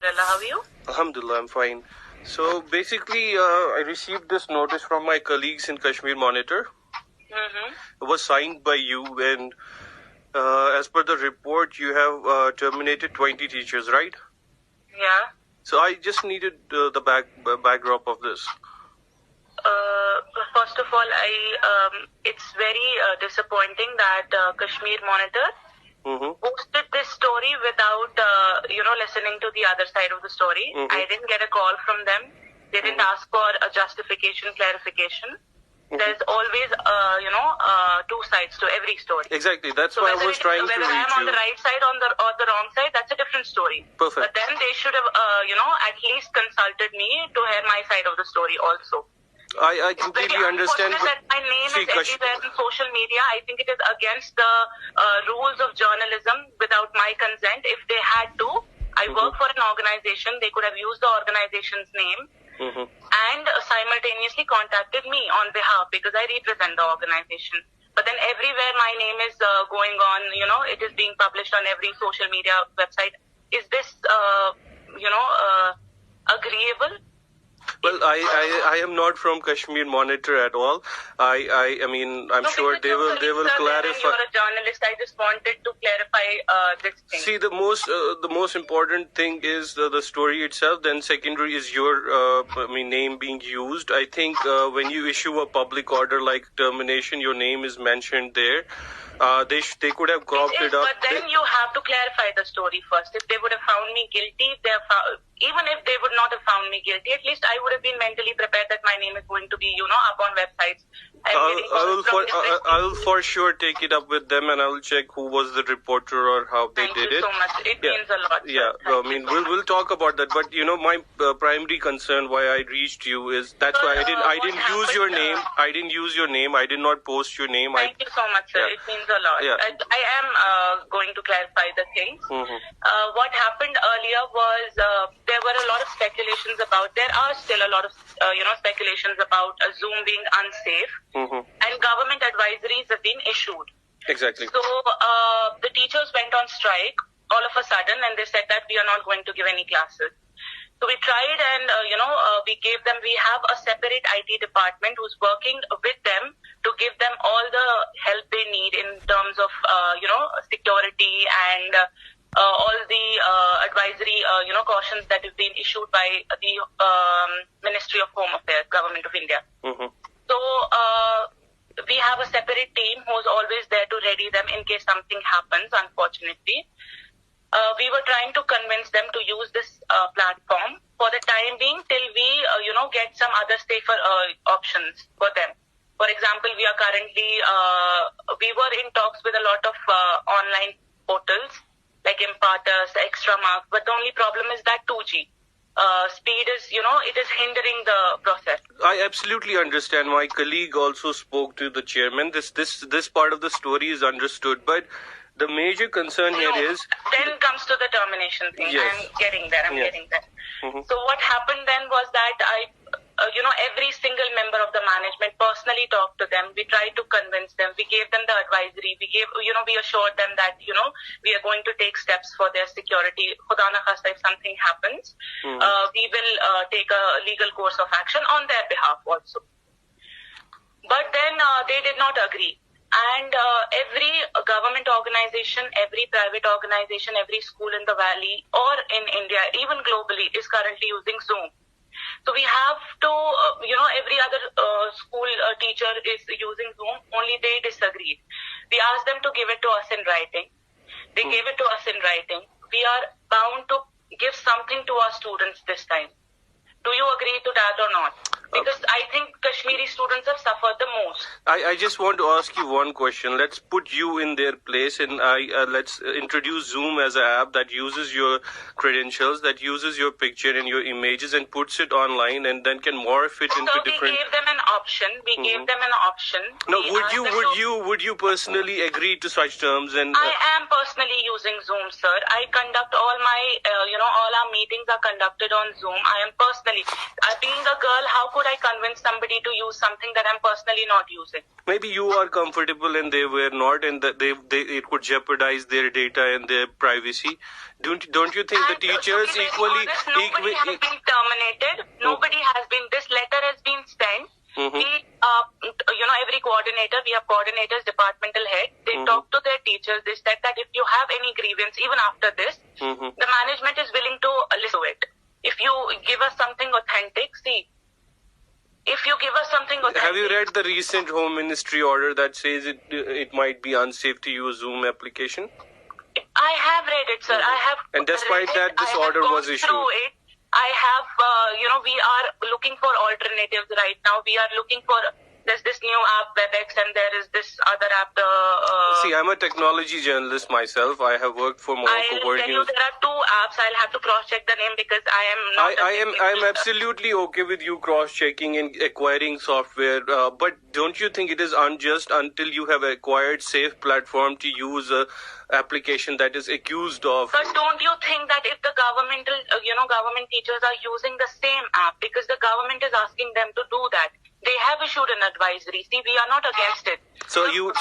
How are you? Alhamdulillah, I'm fine. So basically, I received this notice from my colleagues in Kashmir Monitor. It was signed by you, and as per the report, you have terminated 20 teachers, right? Yeah. So I just needed the backdrop of this. First of all, it's very disappointing that Kashmir Monitor posted this story without listening to the other side of the story. I didn't get a call from them. They didn't ask for a justification, clarification. There's always two sides to every story. Exactly. That's why I was trying to reach you. Whether I'm on the right side or the wrong side, that's a different story. Perfect. But then they should have at least consulted me to hear my side of the story also. I completely understand. That my name is everywhere in social media. I think it is against the rules of journalism without my consent. If they had to, I work for an organization. They could have used the organization's name and simultaneously contacted me on behalf because I represent the organization. But then everywhere my name is going on, it is being published on every social media website. Is this, agreeable? Well, I am not from Kashmir Monitor at all. I mean, I'm sure they will clarify. You're a journalist. I just wanted to clarify this thing. See, the most important thing is the story itself. Then secondary is your name being used. I think when you issue a public order like termination, your name is mentioned there. They could have cropped it up. But then you have to clarify the story first. If they would have found me guilty, even if they would not have found me guilty, at least I would have been mentally prepared that my name is going to be, up on websites. I will for sure take it up with them, and I will check who was the reporter or how they did it. Thank you so much. It means a lot. Yeah, we'll talk about that. But my primary concern why I reached you is that's why I didn't use your name. I didn't use your name. I did not post your name. Thank you so much, sir. It means a lot. Yeah. I am going to clarify the things. What happened earlier was there were a lot of speculations about. There are still a lot of speculations about Zoom being unsafe. And government advisories have been issued. Exactly. So the teachers went on strike all of a sudden, and they said that we are not going to give any classes. So we tried, and we have a separate IT department who's working with them to give them all the help they need in terms of security and all the advisory cautions that have been issued by the Ministry of Home Affairs, Government of India. So we have a separate team who's always there to ready them in case something happens, unfortunately. We were trying to convince them to use this platform for the time being till we, get some other safer options for them. For example, we are currently, we were in talks with a lot of online portals like Impartus, Extra Marks, but the only problem is that 2G. Speed is, it is hindering the process. I absolutely understand. My colleague also spoke to the chairman. This part of the story is understood, but the major concern here is... Then comes to the termination thing. Yes. I'm getting there. So what happened then was that every single member of the management personally talked to them. We tried to convince them. We gave them the advisory. We assured them that, we are going to take steps for their security. Khuda na khasta, if something happens, we will take a legal course of action on their behalf also. But then they did not agree. And every government organization, every private organization, every school in the valley or in India, even globally, is currently using Zoom. So we have to, every other school teacher is using Zoom, only they disagreed. We asked them to give it to us in writing. They gave it to us in writing. We are bound to give something to our students this time. Do you agree to that or not? Because I think Kashmiri students have suffered the most. I just want to ask you one question. Let's put you in their place, and let's introduce Zoom as an app that uses your credentials, that uses your picture and your images and puts it online, and then can morph it into different... We gave them an option. Now, would you personally agree to such terms? And I am personally using Zoom, sir. I conduct all my, all our meetings are conducted on Zoom. I am personally, being a girl, how could could I convince somebody to use something that I'm personally not using? Maybe you are comfortable and they were not, and that it could jeopardize their data and their privacy. Don't you think the teachers equally? Nobody has been terminated. Nobody has been. This letter has been sent. We, every coordinator, we have coordinators, departmental head. They talk to their teachers. They said that if you have any grievance, even after this, the management is willing to listen to it. If you give us something authentic, if you give us something authentic. Have you read the recent Home Ministry order that says it might be unsafe to use Zoom application? I have read it, sir. I have. And despite that, this order was issued. I have, we are looking for alternatives right now. We are looking for, there's this new app, WebEx, and there is this other app. See, I'm a technology journalist myself. I have worked for Morocco I'll tell you, there are two apps. I'll have to cross-check the name because I am not... I'm absolutely okay with you cross-checking and acquiring software. But don't you think it is unjust until you have acquired safe platform to use a application that is accused of... But don't you think that if the government teachers are using the same app because the government is asking them to do that, they have issued an advisory. See, we are not against it. So you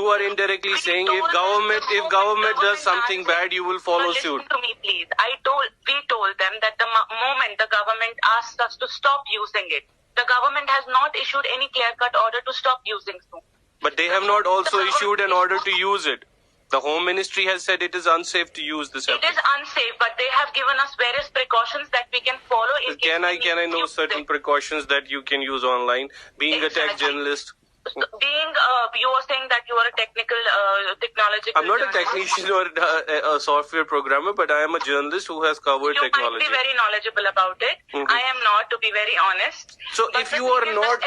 are indirectly saying if government does something bad, you will follow suit. Listen to me, please. We told them that the moment the government asks us to stop using it, the government has not issued any clear-cut order to stop using Zoom. But they have not also issued an order to use it. The Home Ministry has said it is unsafe to use this application. It is unsafe, but they have given us various precautions that we can follow. Can I know certain precautions that you can use online? Being a tech journalist. You were saying that you are a technological. I'm not a technician or a software programmer, but I am a journalist who has covered technology. You might be very knowledgeable about it. I am not, to be very honest. So but if you are not,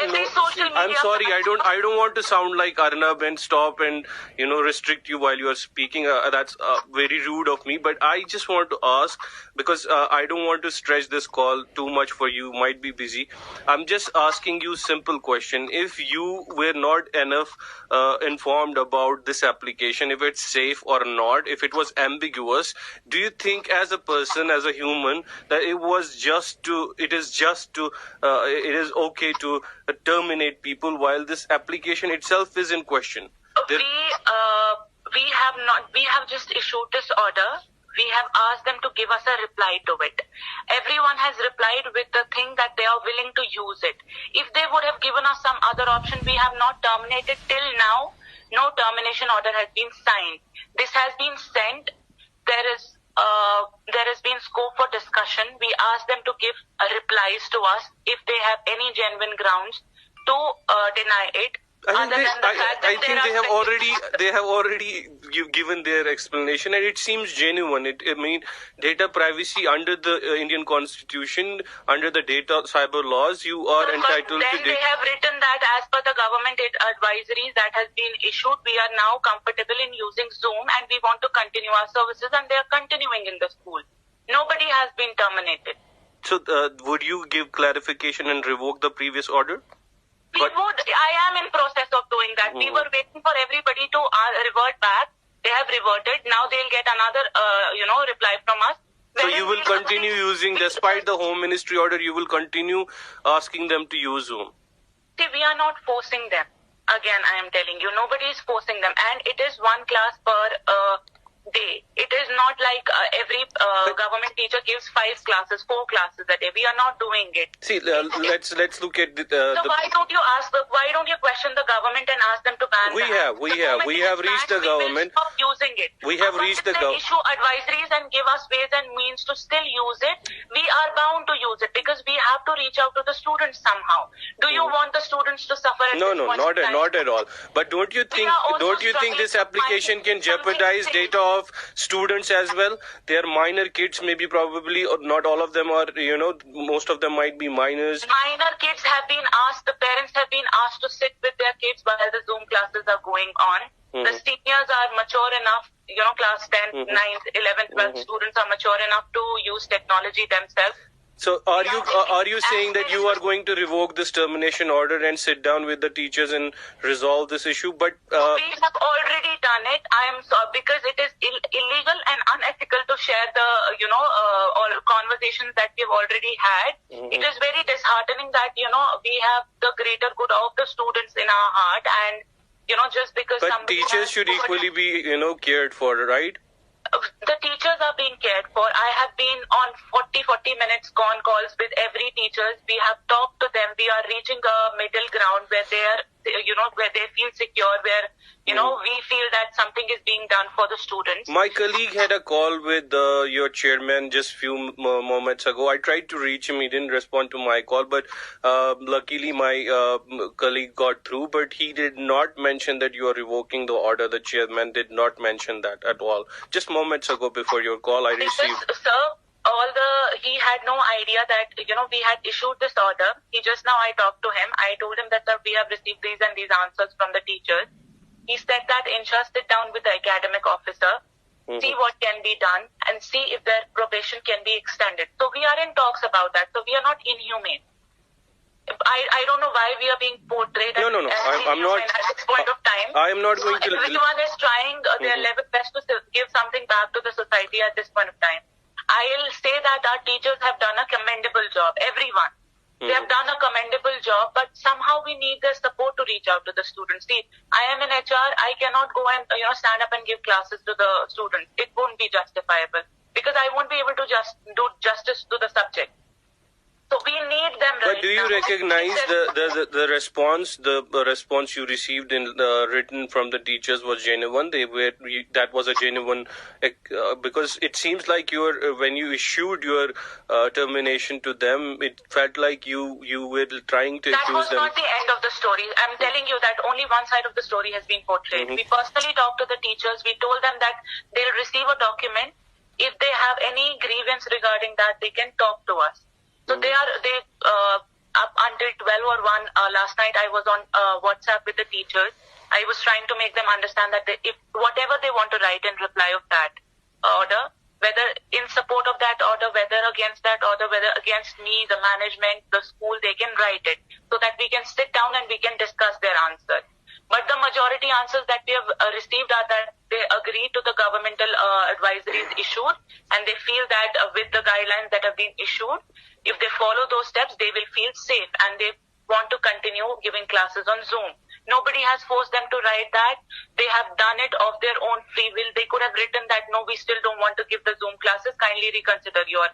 I'm sorry, I don't want to sound like Arnab and stop and restrict you while you are speaking. That's very rude of me. But I just want to ask because I don't want to stretch this call too much for you. Might be busy. I'm just asking you simple question. If you were not enough informed about this application, if it's safe or not, if it was ambiguous, do you think as a person, as a human, that it is okay to terminate people while this application itself is in question? We have just issued this order. We have asked them to give us a reply to it. Everyone has replied with the thing that they are willing to use it. If they would have given us some other option, we have not terminated till now. No termination order has been signed. This has been sent. There has been scope for discussion. We asked them to give replies to us if they have any genuine grounds to deny it. I think they have already given their explanation, and it seems genuine. Data privacy under the Indian Constitution, under the data cyber laws, you are entitled to. They have written that as per the government advisories that has been issued, we are now comfortable in using Zoom, and we want to continue our services, and they are continuing in the school. Nobody has been terminated. So, would you give clarification and revoke the previous order? I am in process of doing that. We were waiting for everybody to revert back. They have reverted. Now they'll get another, reply from us. So you will continue using, despite the Home Ministry order, you will continue asking them to use Zoom? See, we are not forcing them. Again, I am telling you, nobody is forcing them. And it is one class per day. It is not like every government teacher gives 5 classes, 4 classes a day. We are not doing it. See, let's look at so why don't you question the government and ask them to ban that? We have reached the government. Stop using it. We have reached the government. Issue advisories and give us ways and means to still use it. We are bound to use it because we have to reach out to the students somehow. Do you want the students to suffer? No, not at all. But don't you think this application can jeopardize data of students as well? They are minor kids, maybe probably, or not all of them are, most of them might be minors. Minor kids have been asked, the parents have been asked to sit with their kids while the Zoom classes are going on. The seniors are mature enough, class 10, 9th, 11th, 12th students are mature enough to use technology themselves. So are you saying that you are going to revoke this termination order and sit down with the teachers and resolve this issue? But we have already done done it. I am because it is illegal and unethical to share the all conversations that we've already had. It is very disheartening that we have the greater good of the students in our heart, and just because but teachers should equally be cared for, right? The teachers are being cared for. I have been on 40 minutes con calls with every teacher. We have talked to them. We are reaching a middle ground where they are, where they feel secure, where, we feel that something is being done for the students. My colleague had a call with your chairman just few moments ago. I tried to reach him. He didn't respond to my call, but luckily my colleague got through, but he did not mention that you are revoking the order. The chairman did not mention that at all. Just moments ago before your call, I received... Sir, he had no idea that, we had issued this order. Just now I talked to him. I told him that, sir, we have received these and these answers from the teachers. He said that, Insha, sit down with the academic officer, see what can be done, and see if their probation can be extended. So we are in talks about that. So we are not inhumane. I don't know why we are being portrayed No, I'm not. At this point of time. I am not going to... Everyone is trying their level best to give something back to the society at this point of time. I'll say that our teachers have done a commendable job. Everyone. They have done a commendable job, but somehow we need their support to reach out to the students. See, I am in HR. I cannot go and stand up and give classes to the students. It won't be justifiable because I won't be able to just do justice to the subject. So we need them. But do you recognize the response? The response you received in written from the teachers was genuine. That was a genuine because it seems like when you issued your termination to them, it felt like you were trying to accuse them. That was not the end of the story. I'm telling you that only one side of the story has been portrayed. We personally talked to the teachers. We told them that they'll receive a document. If they have any grievance regarding that, they can talk to us. So they up until 12 or 1 last night I was on WhatsApp with the teachers. I was trying to make them understand that if whatever they want to write in reply of that order, whether in support of that order, whether against that order, whether against me, the management, the school, they can write it so that we can sit down and we can discuss their answer. But the majority answers that we have received are that they agree to the governmental advisories issued, and they feel that with the guidelines that have been issued, if they follow those steps, they will feel safe and they want to continue giving classes on Zoom. Nobody has forced them to write that. They have done it of their own free will. They could have written that, no, we still don't want to give the Zoom classes. Kindly reconsider your,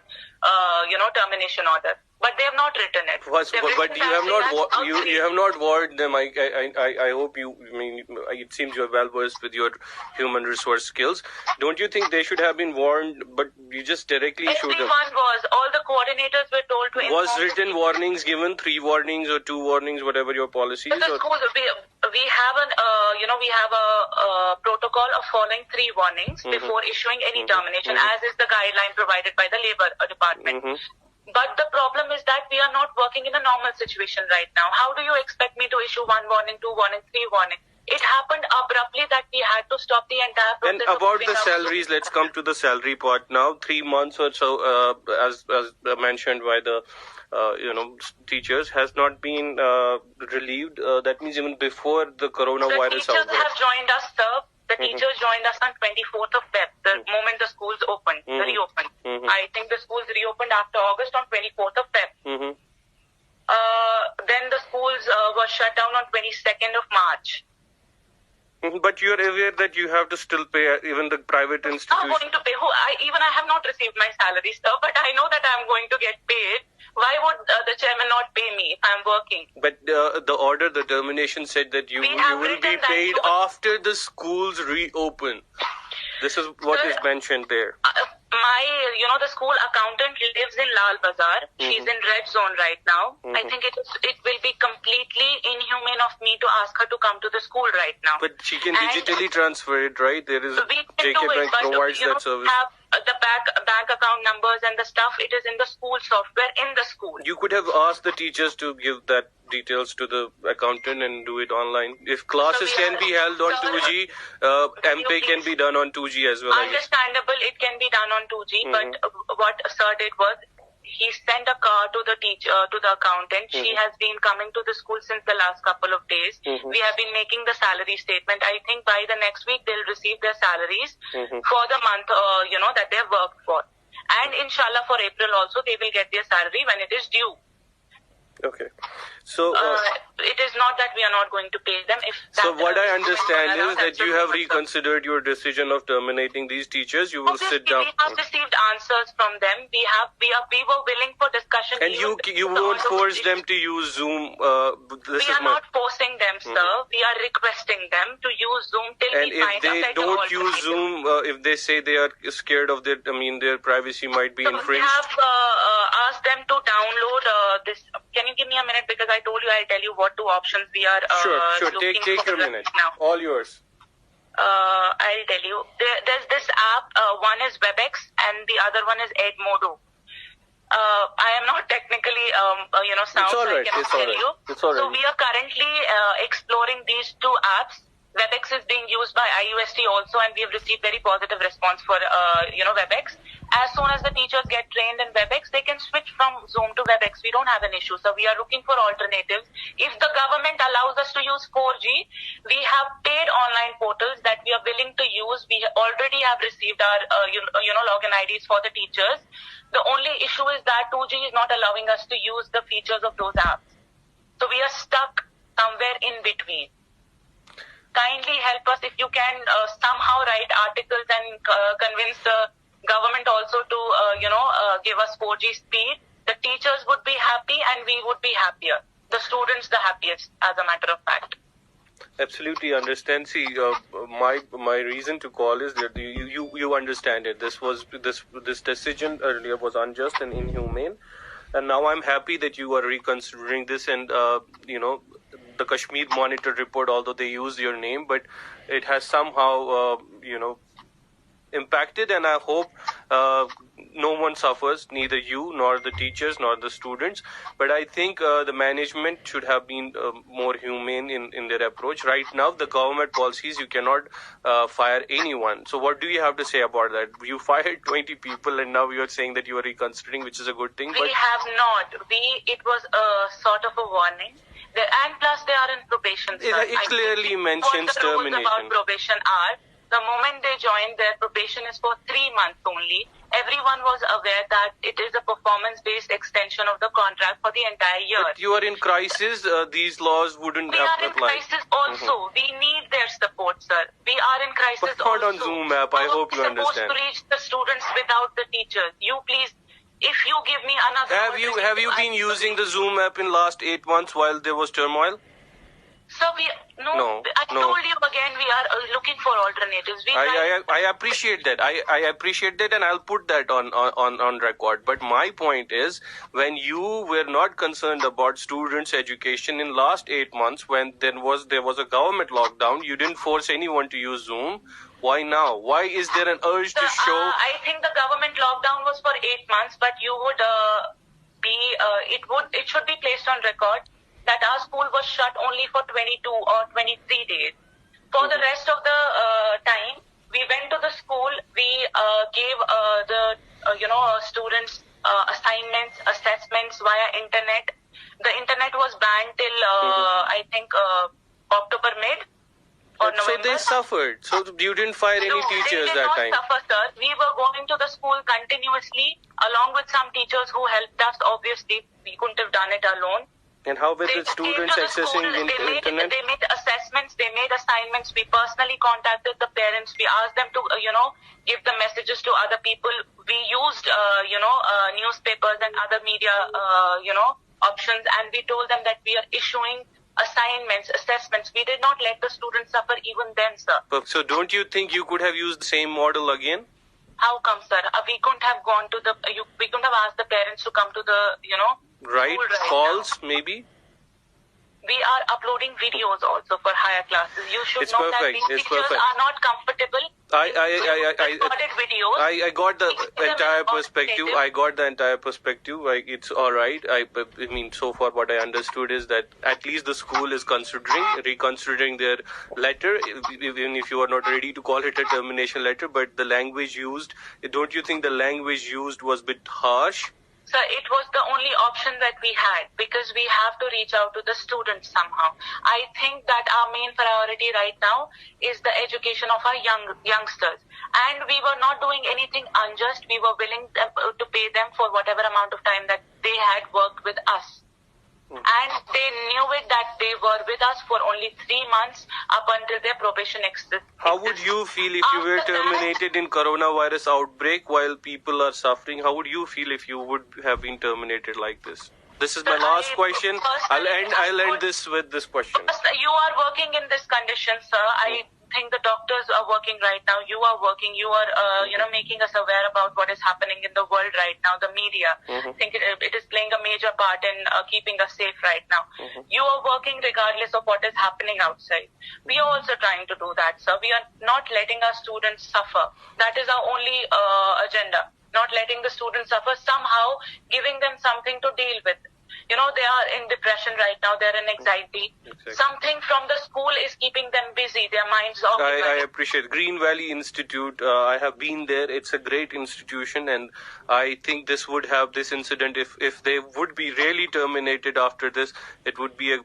termination order. But they have not written it. But you have not warned them. I hope you. I mean, it seems you are well versed with your human resource skills. Don't you think they should have been warned? But you just directly issued them. Everyone was. All the coordinators were told to. Was written warnings given? 3 warnings or 2 warnings, whatever your policy is. The schools, we have a protocol of following 3 warnings before issuing any termination, as is the guideline provided by the Labour Department. But the problem is that we are not working in a normal situation right now. How do you expect me to issue 1 warning, 2 warning, 3 warning? It happened abruptly that we had to stop the entire process. And about the salaries, let's come to the salary part now. 3 months or so, as mentioned by the teachers, has not been relieved. That means even before the coronavirus outbreak. The teachers have joined us, sir. The teachers joined us on 24th of Feb, the moment the schools opened, reopened. I think the schools reopened after August on 24th of Feb. Then the schools were shut down on 22nd of March. But you are aware that you have to still pay even the private institutions. I'm going to pay. I have not received my salary, sir, but I know that I'm going to get paid. Why would the chairman not pay me if I'm working? But the order, the termination said that you will be paid after the schools reopen. This is what is mentioned there. The school accountant lives in Lal Bazar. She's in red zone right now. I think it will be completely inhumane of me to ask her to come to the school right now. But she can digitally transfer it, right? There is JK Bank provides that service. Have the bank account numbers and the stuff. It is in the school software in the school. You could have asked the teachers to give that details to the accountant and do it online. If classes can be held on 2G, MP can be done on 2G as well. Understandable, it can be done on 2G, but what sir did was, he sent a car to the teacher, to the accountant. She has been coming to the school since the last couple of days. We have been making the salary statement. I think by the next week they'll receive their salaries for the month, that they've worked for. And inshallah for April also they will get their salary when it is due. Okay. So, it is not that we are not going to pay them. So what I understand is that you have reconsidered your decision of terminating these teachers. You will sit down. We have received answers from them. We were willing for discussion. And you won't force them to use Zoom. We are not forcing them, sir. We are requesting them to use Zoom till and we find a better alternative. And if they don't use Zoom, if they say they are scared of their privacy might be infringed. We have asked them to download this. Can you give me a minute, because I told you I'll tell you what two options we are Sure. looking Take for your minute. now. All yours. I'll tell you. There's this app. One is WebEx and the other one is Edmodo. I am not technically, sound, It's all right. so I cannot tell you. It's all right. So we are currently exploring these two apps. WebEx is being used by IUST also, and we have received very positive response for, WebEx. As soon as the teachers get trained in WebEx, they can switch from Zoom to WebEx. We don't have an issue. So we are looking for alternatives. If the government allows us to use 4G, we have paid online portals that we are willing to use. We already have received our, login IDs for the teachers. The only issue is that 2G is not allowing us to use the features of those apps. So we are stuck somewhere in between. Kindly help us if you can somehow write articles and convince the government also to, give us 4G speed. The teachers would be happy and we would be happier. The students the happiest, as a matter of fact. Absolutely understand. See, my reason to call is that you understand it. This decision earlier was unjust and inhumane, and now I'm happy that you are reconsidering this. And the Kashmir Monitor report, although they use your name, but it has somehow impacted, and I hope no one suffers, neither you nor the teachers nor the students. But I think the management should have been more humane in their approach. Right now, the government policies, you cannot fire anyone. So what do you have to say about that? You fired 20 people and now you are saying that you are reconsidering, which is a good thing. We have not. It was a sort of a warning. And plus they are in probation. It clearly mentions termination. What the rules about probation are, the moment they join, their probation is for 3 months only. Everyone was aware that it is a performance-based extension of the contract for the entire year. But you are in crisis. These laws wouldn't We apply. are in crisis also. We need their support, sir. We are in crisis but not also. on Zoom app. I hope you understand. We are supposed to reach the students without the teachers. You please, if you give me another... Have you been using the Zoom app in last 8 months while there was turmoil? So I told you again, we are looking for alternatives. I appreciate that. I appreciate that, and I'll put that on record. But my point is, when you were not concerned about students' education in last 8 months, when there was a government lockdown, you didn't force anyone to use Zoom. Why now? Why is there an urge to show? I think the government lockdown was for 8 months, but you would it should be placed on record that our school was shut only for 22 or 23 days. For the rest of the time, we went to the school, we gave the students assignments, assessments via internet. The internet was banned till I think October mid or November. So they suffered. So you didn't fire any teachers that time. They did not suffer, sir. We were going to the school continuously along with some teachers who helped us. Obviously, we couldn't have done it alone. And how were the students accessing the internet? They made assessments, they made assignments. We personally contacted the parents. We asked them to, give the messages to other people. We used, newspapers and other media, options. And we told them that we are issuing assignments, assessments. We did not let the students suffer even then, sir. So don't you think you could have used the same model again? How come, sir? We couldn't have gone to we couldn't have asked the parents to come to the, Right, calls now. Maybe. We are uploading videos also for higher classes. You should know that these teachers are not comfortable. I got the entire perspective. It's all right. I mean, so far what I understood is that at least the school is reconsidering their letter, even if you are not ready to call it a termination letter. But the language used, don't you think the language used was a bit harsh? So it was the only option that we had because we have to reach out to the students somehow. I think that our main priority right now is the education of our youngsters. And we were not doing anything unjust. We were willing to pay them for whatever amount of time that they had worked with us. And they knew it that they were with us for only 3 months up until their probation existed. How would you feel if you were terminated in coronavirus outbreak while people are suffering? How would you feel if you would have been terminated like this? This is my last question. I'll end this with this question. You are working in this condition, sir. I think the doctors are working right now. You are working. You are, making us aware about what is happening in the world right now. The media, I think it is playing a major part in keeping us safe right now. You are working regardless of what is happening outside. We are also trying to do that, sir. We are not letting our students suffer. That is our only agenda. Not letting the students suffer, somehow giving them something to deal with. They are in depression right now. They're in anxiety. Exactly. Something from the school is keeping them busy. Their minds occupied. I appreciate Green Valley Institute. I have been there. It's a great institution, and I think this would have this incident. If they would be really terminated after this, it would be a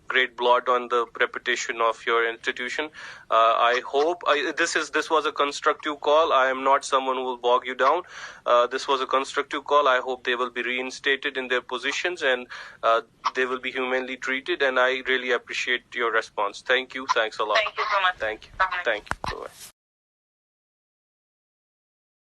great blot on the reputation of your institution. I hope this was a constructive call. I am not someone who will bog you down. This was a constructive call. I hope they will be reinstated in their positions and they will be humanly treated. And I really appreciate your response. Thank you. Thanks a lot. Thank you so much. Thank you. Bye. Thank you. Bye-bye.